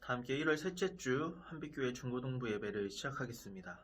다 함께 1월 셋째 주 한빛교회 중고등부 예배를 시작하겠습니다.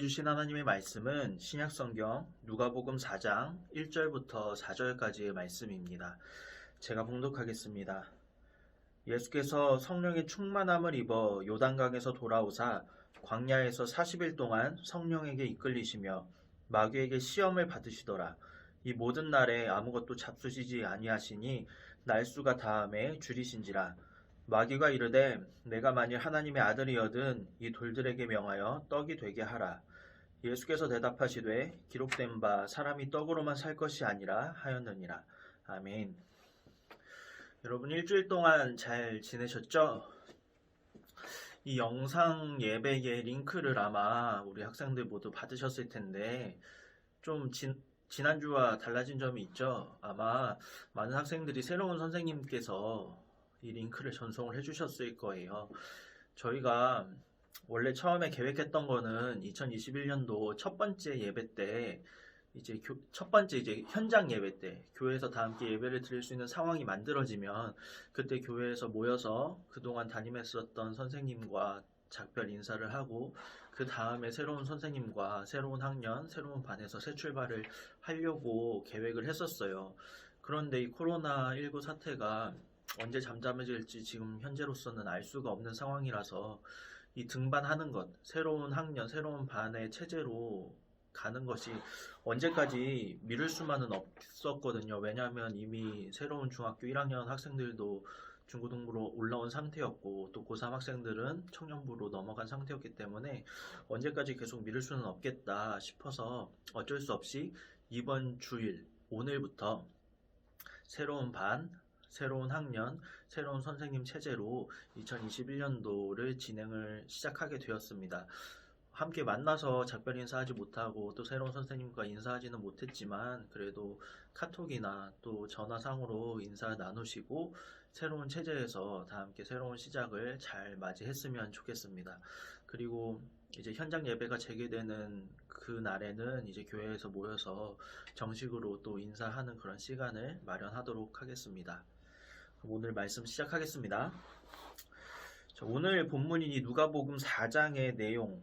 주신 하나님의 말씀은 신약성경 누가복음 4장 1절부터 4절까지의 말씀입니다. 제가 봉독하겠습니다. 예수께서 성령의 충만함을 입어 요단강에서 돌아오사 광야에서 40일 동안 성령에게 이끌리시며 마귀에게 시험을 받으시더라. 이 모든 날에 아무것도 잡수시지 아니하시니 날수가 다함에 줄이신지라. 마귀가 이르되 내가 만일 하나님의 아들이거든 이 돌들에게 명하여 떡이 되게 하라. 예수께서 대답하시되 기록된 바 사람이 떡으로만 살 것이 아니라 하였느니라. 아멘. 여러분 일주일 동안 잘 지내셨죠? 이 영상 예배의 링크를 아마 우리 학생들 모두 받으셨을 텐데 좀 지난주와 달라진 점이 있죠? 아마 많은 학생들이 새로운 선생님께서 이 링크를 전송을 해주셨을 거예요. 저희가 원래 처음에 계획했던 거는 2021년도 첫 번째 예배 때 첫 번째 현장 예배 때 교회에서 다 함께 예배를 드릴 수 있는 상황이 만들어지면 그때 교회에서 모여서 그동안 담임했었던 선생님과 작별 인사를 하고 그 다음에 새로운 선생님과 새로운 학년, 새로운 반에서 새 출발을 하려고 계획을 했었어요. 그런데 이 코로나19 사태가 언제 잠잠해질지 지금 현재로서는 알 수가 없는 상황이라서 이 등반하는 것, 새로운 학년, 새로운 반의 체제로 가는 것이 언제까지 미룰 수만은 없었거든요. 왜냐하면 이미 새로운 중학교 1학년 학생들도 중고등부로 올라온 상태였고 또 고3 학생들은 청년부로 넘어간 상태였기 때문에 언제까지 계속 미룰 수는 없겠다 싶어서 어쩔 수 없이 이번 주일 오늘부터 새로운 반, 새로운 학년, 새로운 선생님 체제로 2021년도를 진행을 시작하게 되었습니다. 함께 만나서 작별 인사하지 못하고 또 새로운 선생님과 인사하지는 못했지만 그래도 카톡이나 또 전화상으로 인사 나누시고 새로운 체제에서 다 함께 새로운 시작을 잘 맞이했으면 좋겠습니다. 그리고 이제 현장 예배가 재개되는 그 날에는 이제 교회에서 모여서 정식으로 또 인사하는 그런 시간을 마련하도록 하겠습니다. 그럼 오늘 말씀 시작하겠습니다. 오늘 본문인 이 누가복음 4장의 내용,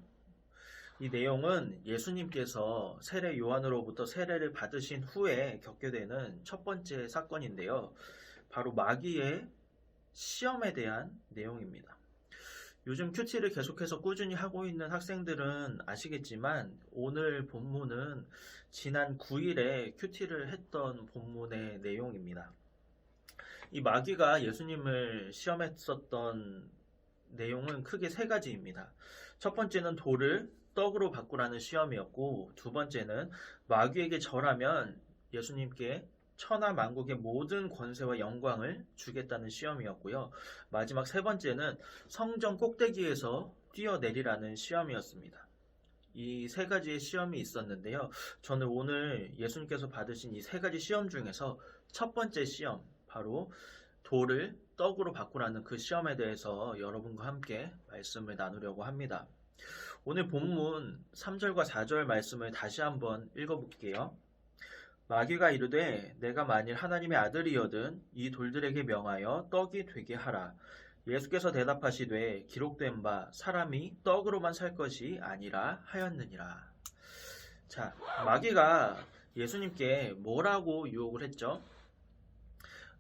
이 내용은 예수님께서 세례 요한으로부터 세례를 받으신 후에 겪게 되는 첫 번째 사건인데요. 바로 마귀의 시험에 대한 내용입니다. 요즘 큐티를 계속해서 꾸준히 하고 있는 학생들은 아시겠지만 오늘 본문은 지난 9일에 큐티를 했던 본문의 내용입니다. 이 마귀가 예수님을 시험했었던 내용은 크게 세 가지입니다. 첫 번째는 돌을 떡으로 바꾸라는 시험이었고, 두 번째는 마귀에게 절하면 예수님께 천하 만국의 모든 권세와 영광을 주겠다는 시험이었고요. 마지막 세 번째는 성전 꼭대기에서 뛰어내리라는 시험이었습니다. 이 세 가지의 시험이 있었는데요. 저는 오늘 예수님께서 받으신 이 세 가지 시험 중에서 첫 번째 시험, 바로 돌을 떡으로 바꾸라는 그 시험에 대해서 여러분과 함께 말씀을 나누려고 합니다. 오늘 본문 3절과 4절 말씀을 다시 한번 읽어볼게요. 마귀가 이르되 내가 만일 하나님의 아들이거든 이 돌들에게 명하여 떡이 되게 하라. 예수께서 대답하시되 기록된 바 사람이 떡으로만 살 것이 아니라 하였느니라. 자, 마귀가 예수님께 뭐라고 유혹을 했죠?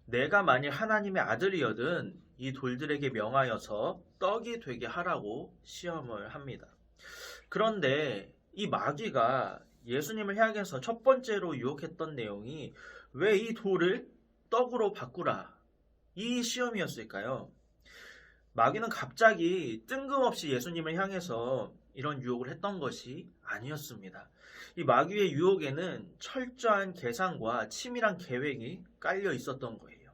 내가 만일 하나님의 아들이거든 이 돌들에게 명하여서 떡이 되게 하라고 시험을 합니다. 그런데 이 마귀가 예수님을 향해서 첫 번째로 유혹했던 내용이 왜 이 돌을 떡으로 바꾸라, 이 시험이었을까요? 마귀는 갑자기 뜬금없이 예수님을 향해서 이런 유혹을 했던 것이 아니었습니다. 이 마귀의 유혹에는 철저한 계산과 치밀한 계획이 깔려 있었던 거예요.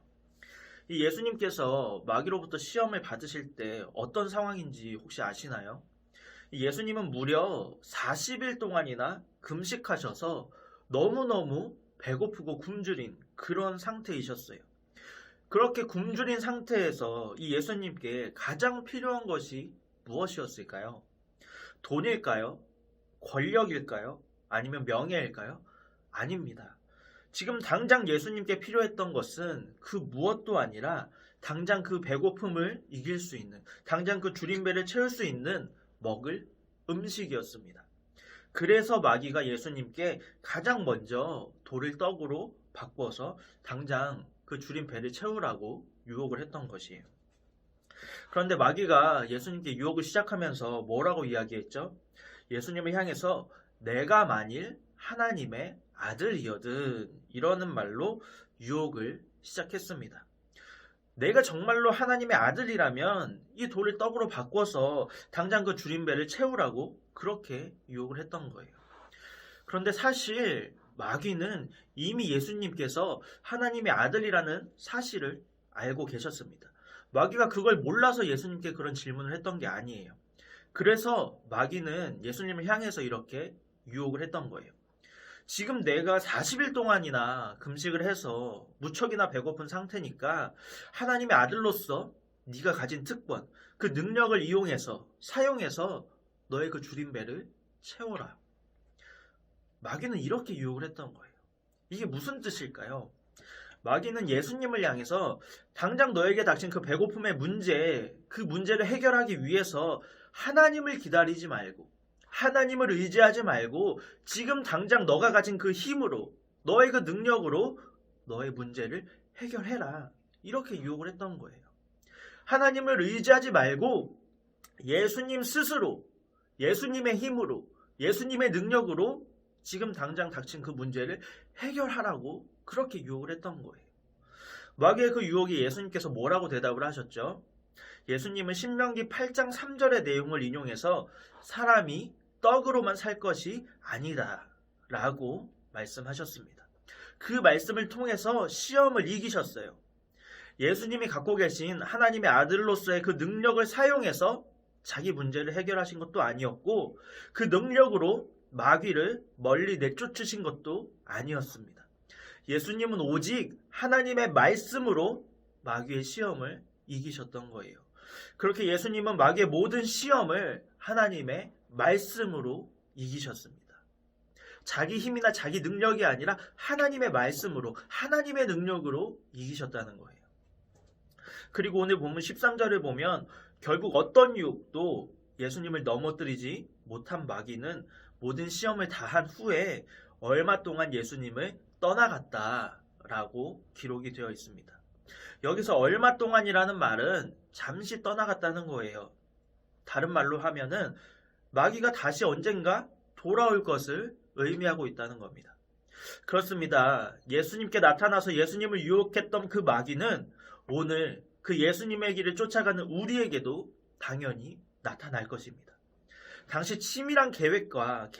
이 예수님께서 마귀로부터 시험을 받으실 때 어떤 상황인지 혹시 아시나요? 예수님은 무려 40일 동안이나 금식하셔서 너무너무 배고프고 굶주린 그런 상태이셨어요. 그렇게 굶주린 상태에서 이 예수님께 가장 필요한 것이 무엇이었을까요? 돈일까요? 권력일까요? 아니면 명예일까요? 아닙니다. 지금 당장 예수님께 필요했던 것은 그 무엇도 아니라 당장 그 배고픔을 이길 수 있는, 당장 그 줄인 배를 채울 수 있는 먹을 음식이었습니다. 그래서 마귀가 예수님께 가장 먼저 돌을 떡으로 바꿔서 당장 그 줄인 배를 채우라고 유혹을 했던 것이에요. 그런데 마귀가 예수님께 유혹을 시작하면서 뭐라고 이야기했죠? 예수님을 향해서 내가 만일 하나님의 아들이거든 이러는 말로 유혹을 시작했습니다. 내가 정말로 하나님의 아들이라면 이 돌을 떡으로 바꿔서 당장 그 줄인 배를 채우라고 그렇게 유혹을 했던 거예요. 그런데 사실 마귀는 이미 예수님께서 하나님의 아들이라는 사실을 알고 계셨습니다. 마귀가 그걸 몰라서 예수님께 그런 질문을 했던 게 아니에요. 그래서 마귀는 예수님을 향해서 이렇게 유혹을 했던 거예요. 지금 내가 40일 동안이나 금식을 해서 무척이나 배고픈 상태니까 하나님의 아들로서 네가 가진 특권, 그 능력을 이용해서 사용해서 너의 그 줄인 배를 채워라. 마귀는 이렇게 유혹을 했던 거예요. 이게 무슨 뜻일까요? 마귀는 예수님을 향해서 당장 너에게 닥친 그 배고픔의 문제, 그 문제를 해결하기 위해서 하나님을 기다리지 말고 하나님을 의지하지 말고 지금 당장 너가 가진 그 힘으로 너의 그 능력으로 너의 문제를 해결해라. 이렇게 유혹을 했던 거예요. 하나님을 의지하지 말고 예수님 스스로 예수님의 힘으로 예수님의 능력으로 지금 당장 닥친 그 문제를 해결하라고 그렇게 유혹을 했던 거예요. 마귀의 그 유혹에 예수님께서 뭐라고 대답을 하셨죠? 예수님은 신명기 8장 3절의 내용을 인용해서 사람이 떡으로만 살 것이 아니다 라고 말씀하셨습니다. 그 말씀을 통해서 시험을 이기셨어요. 예수님이 갖고 계신 하나님의 아들로서의 그 능력을 사용해서 자기 문제를 해결하신 것도 아니었고 그 능력으로 마귀를 멀리 내쫓으신 것도 아니었습니다. 예수님은 오직 하나님의 말씀으로 마귀의 시험을 이기셨던 거예요. 그렇게 예수님은 마귀의 모든 시험을 하나님의 말씀으로 이기셨습니다. 자기 힘이나 자기 능력이 아니라 하나님의 말씀으로 하나님의 능력으로 이기셨다는 거예요. 그리고 오늘 본문 13절을 보면 결국 어떤 유혹도 예수님을 넘어뜨리지 못한 마귀는 모든 시험을 다한 후에 얼마 동안 예수님을 떠나갔다라고 기록이 되어 있습니다. 여기서 얼마 동안이라는 말은 잠시 떠나갔다는 거예요. 다른 말로 하면은 마귀가 다시 언젠가 돌아올 것을 의미하고 있다는 겁니다. 그렇습니다. 예수님께 나타나서 예수님을 유혹했던 그 마귀는 오늘 그 예수님의 길을 쫓아가는 우리에게도 당연히 나타날 것입니다. 당시 치밀한 계획과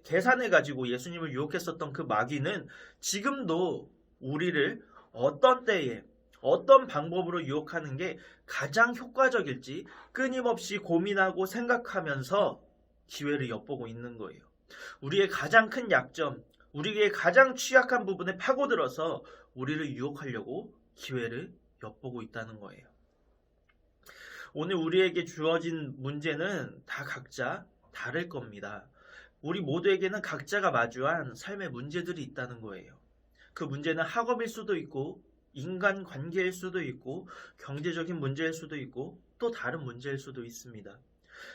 계산을 가지고 예수님을 유혹했었던 그 마귀는 지금도 우리를 어떤 때에 어떤 방법으로 유혹하는 게 가장 효과적일지 끊임없이 고민하고 생각하면서 기회를 엿보고 있는 거예요. 우리의 가장 큰 약점, 우리의 가장 취약한 부분에 파고들어서 우리를 유혹하려고 기회를 엿보고 있다는 거예요. 오늘 우리에게 주어진 문제는 다 각자 다를 겁니다. 우리 모두에게는 각자가 마주한 삶의 문제들이 있다는 거예요. 그 문제는 학업일 수도 있고 인간 관계일 수도 있고 경제적인 문제일 수도 있고 또 다른 문제일 수도 있습니다.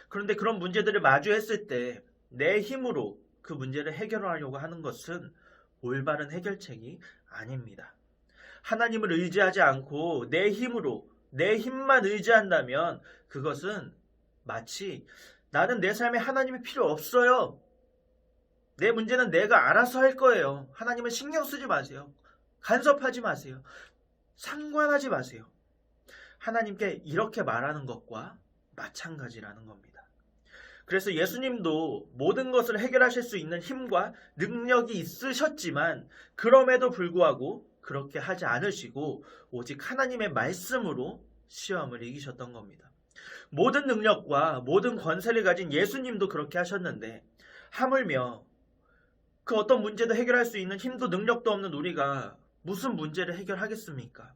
그런데 그런 문제들을 마주했을 때 내 힘으로 그 문제를 해결하려고 하는 것은 올바른 해결책이 아닙니다. 하나님을 의지하지 않고 내 힘으로 내 힘만 의지한다면 그것은 마치 나는 내 삶에 하나님이 필요 없어요. 내 문제는 내가 알아서 할 거예요. 하나님은 신경 쓰지 마세요. 간섭하지 마세요. 상관하지 마세요. 하나님께 이렇게 말하는 것과 마찬가지라는 겁니다. 그래서 예수님도 모든 것을 해결하실 수 있는 힘과 능력이 있으셨지만 그럼에도 불구하고 그렇게 하지 않으시고 오직 하나님의 말씀으로 시험을 이기셨던 겁니다. 모든 능력과 모든 권세를 가진 예수님도 그렇게 하셨는데 하물며 그 어떤 문제도 해결할 수 있는 힘도 능력도 없는 우리가 무슨 문제를 해결하겠습니까?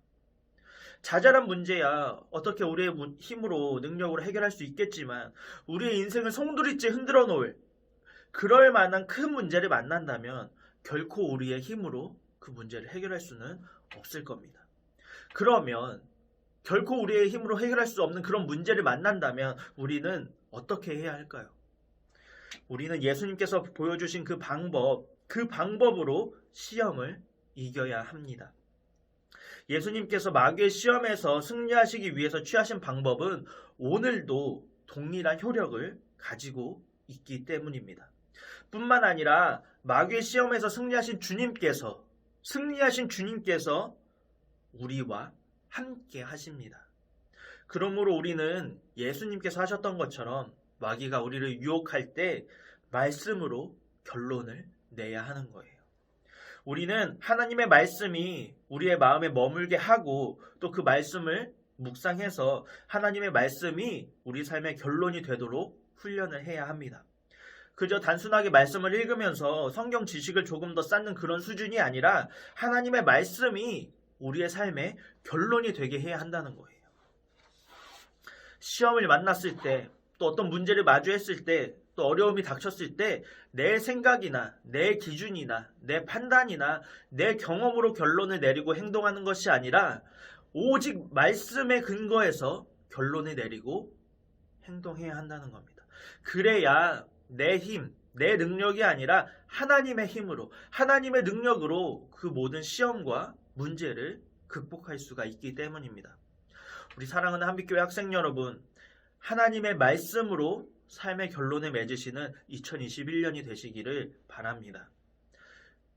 자잘한 문제야 어떻게 우리의 힘으로 능력으로 해결할 수 있겠지만 우리의 인생을 송두리째 흔들어 놓을 그럴 만한 큰 문제를 만난다면 결코 우리의 힘으로 그 문제를 해결할 수는 없을 겁니다. 그러면 결코 우리의 힘으로 해결할 수 없는 그런 문제를 만난다면 우리는 어떻게 해야 할까요? 우리는 예수님께서 보여주신 그 방법으로 시험을 이겨야 합니다. 예수님께서 마귀의 시험에서 승리하시기 위해서 취하신 방법은 오늘도 동일한 효력을 가지고 있기 때문입니다. 뿐만 아니라 마귀의 시험에서 승리하신 주님께서 우리와 함께 하십니다. 그러므로 우리는 예수님께서 하셨던 것처럼 마귀가 우리를 유혹할 때 말씀으로 결론을 내야 하는 거예요. 우리는 하나님의 말씀이 우리의 마음에 머물게 하고 또 그 말씀을 묵상해서 하나님의 말씀이 우리 삶의 결론이 되도록 훈련을 해야 합니다. 그저 단순하게 말씀을 읽으면서 성경 지식을 조금 더 쌓는 그런 수준이 아니라 하나님의 말씀이 우리의 삶의 결론이 되게 해야 한다는 거예요. 시험을 만났을 때, 또 어떤 문제를 마주했을 때, 또 어려움이 닥쳤을 때 내 생각이나 내 기준이나 내 판단이나 내 경험으로 결론을 내리고 행동하는 것이 아니라 오직 말씀에 근거해서 결론을 내리고 행동해야 한다는 겁니다. 그래야 내 힘, 내 능력이 아니라 하나님의 힘으로, 하나님의 능력으로 그 모든 시험과 문제를 극복할 수가 있기 때문입니다. 우리 사랑하는 한빛교회 학생 여러분, 하나님의 말씀으로 삶의 결론을 맺으시는 2021년이 되시기를 바랍니다.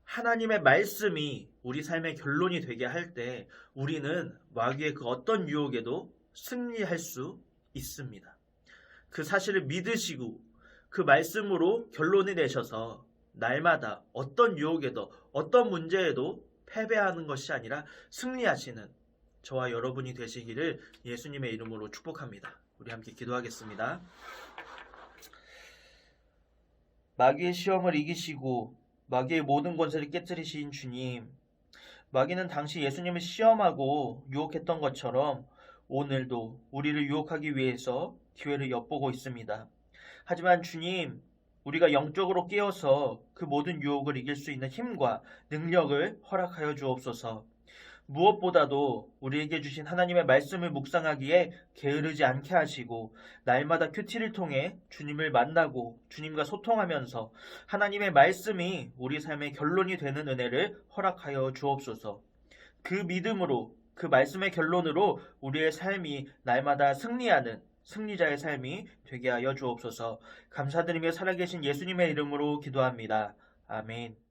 하나님의 말씀이 우리 삶의 결론이 되게 할 때 우리는 마귀의 그 어떤 유혹에도 승리할 수 있습니다. 그 사실을 믿으시고 그 말씀으로 결론을 내셔서 날마다 어떤 유혹에도 어떤 문제에도 패배하는 것이 아니라 승리하시는 저와 여러분이 되시기를 예수님의 이름으로 축복합니다. 우리 함께 기도하겠습니다. 마귀의 시험을 이기시고 마귀의 모든 권세를 깨뜨리신 주님, 마귀는 당시 예수님을 시험하고 유혹했던 것처럼 오늘도 우리를 유혹하기 위해서 기회를 엿보고 있습니다. 하지만 주님, 우리가 영적으로 깨어서 그 모든 유혹을 이길 수 있는 힘과 능력을 허락하여 주옵소서. 무엇보다도 우리에게 주신 하나님의 말씀을 묵상하기에 게으르지 않게 하시고 날마다 큐티를 통해 주님을 만나고 주님과 소통하면서 하나님의 말씀이 우리 삶의 결론이 되는 은혜를 허락하여 주옵소서. 그 믿음으로 그 말씀의 결론으로 우리의 삶이 날마다 승리하는 승리자의 삶이 되게 하여 주옵소서. 감사드리며 살아계신 예수님의 이름으로 기도합니다. 아멘.